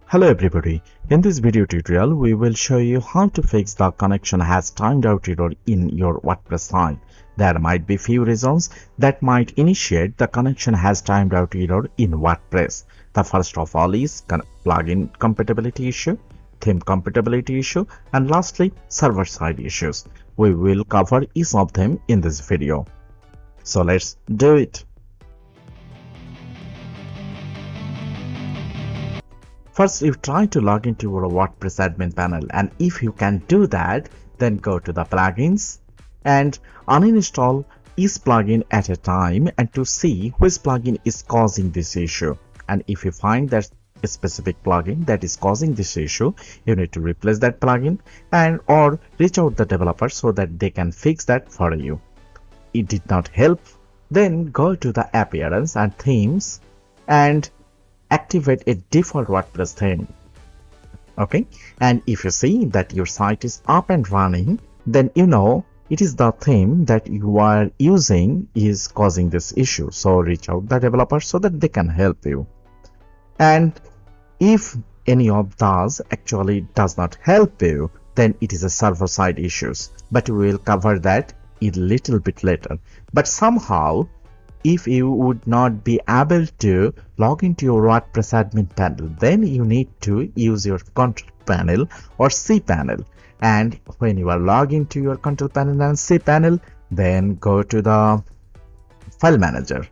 Hello everybody, in this video tutorial we will show you how to fix the connection has timed out error in your WordPress site. There might be few reasons that might initiate the connection has timed out error in WordPress. The first of all is plugin compatibility issue, theme compatibility issue, and lastly server side issues. We will cover each of them in this video. So let's do it. First, you try to log into your WordPress admin panel, and if you can do that, then go to the plugins and uninstall each plugin at a time and to see which plugin is causing this issue. And if you find that a specific plugin that is causing this issue, you need to replace that plugin and or reach out the developer so that they can fix that for you. It did not help, then go to the appearance and themes and activate a default WordPress theme. Okay, and if you see that your site is up and running, then you know it is the theme that you are using is causing this issue. So reach out the developer so that they can help you. And if any of those actually does not help you, then it is a server side issues, but we will cover that a little bit later. But somehow if you would not be able to log into your WordPress admin panel, then you need to use your control panel or cPanel. And when you are logging to your control panel and cPanel, then go to the file manager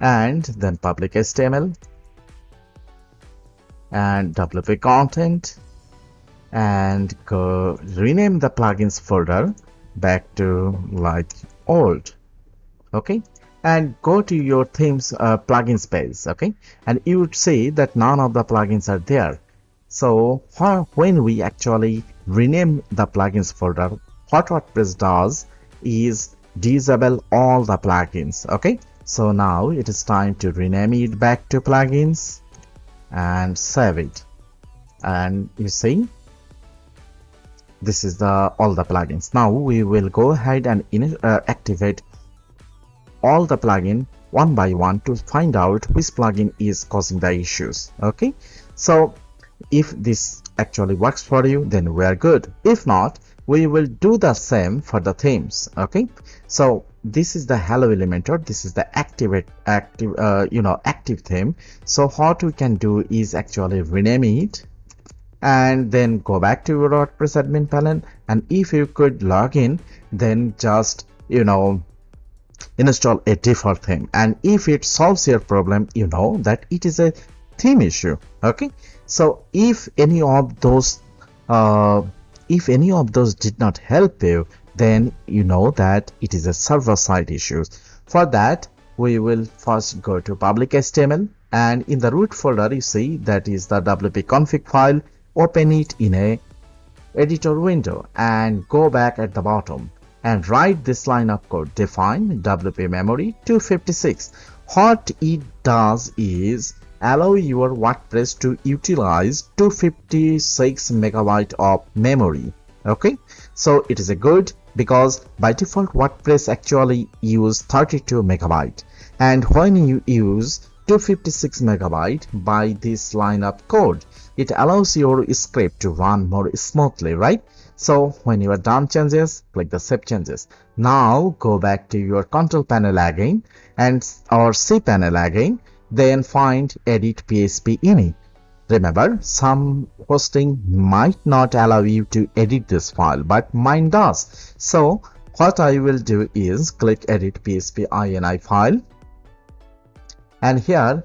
and then public HTML and WP content and go rename the plugins folder back to like old. Okay, and go to your themes plugins page. Okay, and you would see that none of the plugins are there. So when we actually rename the plugins folder, what WordPress does is disable all the plugins. Okay, so now it is time to rename it back to plugins and save it. And you see this is all the plugins. Now we will go ahead and activate all the plugin one by one to find out which plugin is causing the issues. Okay, so if this actually works for you, then we are good. If not, we will do the same for the themes. Okay, so this is the Hello Elementor. This is the active theme. So what we can do is actually rename it and then go back to your WordPress admin panel, and if you could log in, then just install a default theme, and if it solves your problem, you know that it is a theme issue. Okay, so if any of those did not help you, then you know that it is a server side issues. For that, we will first go to public HTML, and in the root folder you see that is the WP config file. Open it in a editor window and go back at the bottom and write this line of code. Define WP memory 256. What it does is allow your WordPress to utilize 256 megabyte of memory. Okay, so it is a good, because by default WordPress actually use 32 megabyte, and when you use 256 megabyte by this line of code, it allows your script to run more smoothly, right? So when you are done changes, click the save changes. Now go back to your control panel again and or cPanel again, then find edit PHP ini. Remember, some hosting might not allow you to edit this file, but mine does. So what I will do is click edit PHP ini file, and here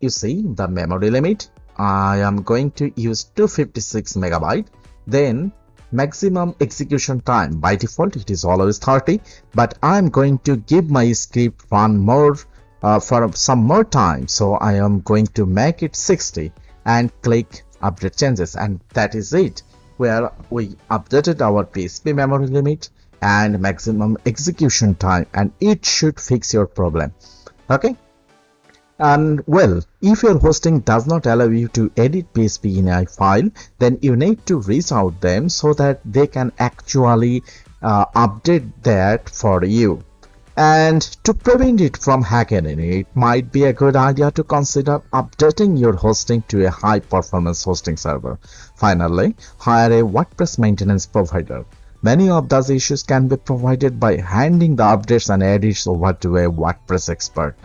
you see the memory limit. I am going to use 256 megabyte. Then maximum execution time, by default it is always 30, but I am going to give my script run more for some more time, so I am going to make it 60 and click update changes, and that is it, where we updated our PHP memory limit and maximum execution time, and it should fix your problem. Okay, and well, if your hosting does not allow you to edit PHP in a file, then you need to reach out them so that they can actually update that for you. And to prevent it from hacking in, it might be a good idea to consider updating your hosting to a high performance hosting server. Finally, hire a WordPress maintenance provider. Many of those issues can be provided by handing the updates and edits over to a WordPress expert.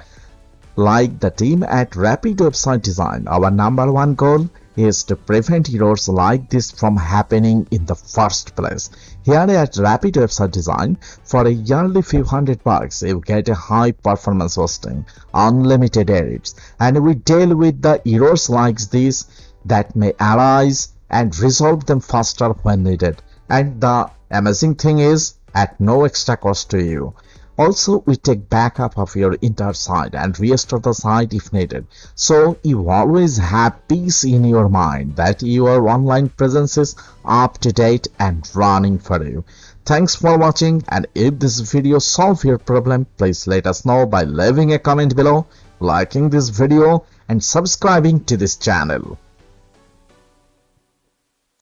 Like the team at Rapid Website Design, our number one goal is to prevent errors like this from happening in the first place. Here at Rapid Website Design, for a yearly few $100, you get a high performance hosting, unlimited edits, and we deal with the errors like this that may arise and resolve them faster when needed. And the amazing thing is, at no extra cost to you. Also, we take backup of your entire site and restore the site if needed. So you always have peace in your mind that your online presence is up to date and running for you. Thanks for watching, and if this video solves your problem, please let us know by leaving a comment below, liking this video and subscribing to this channel.